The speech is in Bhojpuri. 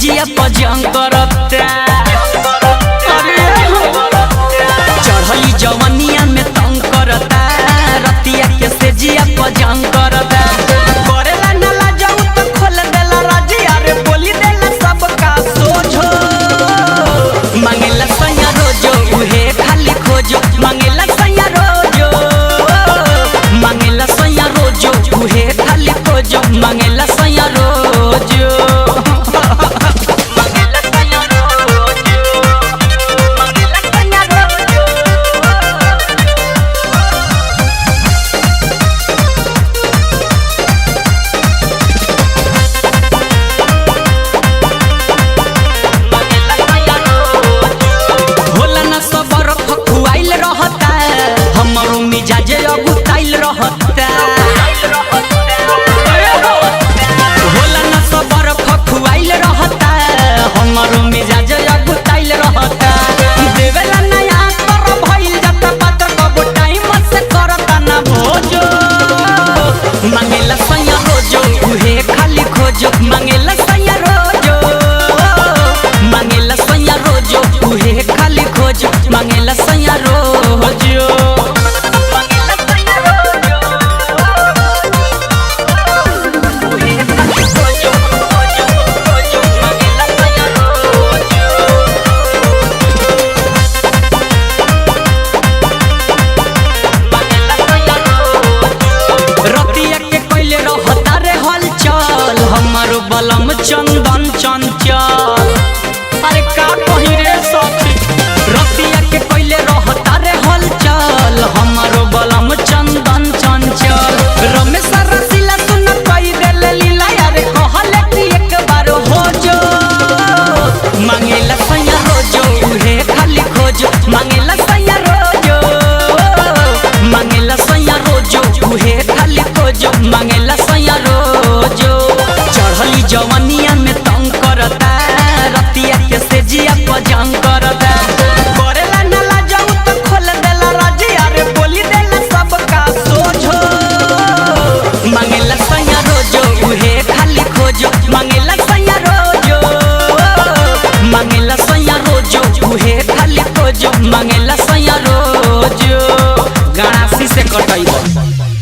जिया पजंग करता चढ़ली जवनिया में तंग करता रतिया के से जिया पजंग करता करेला नला जाऊ तो खोल देला राजिया रे बोली देला सबका सोझो मांगेला सैया रोजो उहे खाली खोजो मांगेला सैया रोजो मांगेला सैया रोजो उहे खाली खोजो मांगेला सैया रोजो मिजाजे अगुताइल रहता होला न सबर खखुआइल रहता हमरो मिजाजे अगुताइल रहता देवेला नया कर भइल जाता पात्र कब टाइम से करता ना भोजो मांगेला सैया रोजो उहे खाली खोजो मांगेला सैया रोजो मांगेला सैया रोजो उहे खाली खोजो मांगेला सैया रोजो बलम चंदन चंचल अरे का कही रे सखी रतिया के पहले रहता रे हलचल हमारो बलम चंदन चंचल रमेश रसीला सुन कई देले लीला यारे कहले कि एक बार हो जो मांगेला सैया रोजो उहे खाली खोजो मांगेला सैया रोजो मांगेला सैया रोजो उहे खाली खोजो मांगेला सैया रोजो चढ़ली जवनिया में तंग करता रतिया के से जिया पजंग करता करेला नला जाऊ तो खोल देला राजिया रे बोली देला सबका सोझो मांगेला सैया रोजो उहे खाली खोजो मांगेला सैया रोजो मांगेला सैया रोजो उहे खाली खोजो मांगेला सैया रोजो गणासी से कटैबो।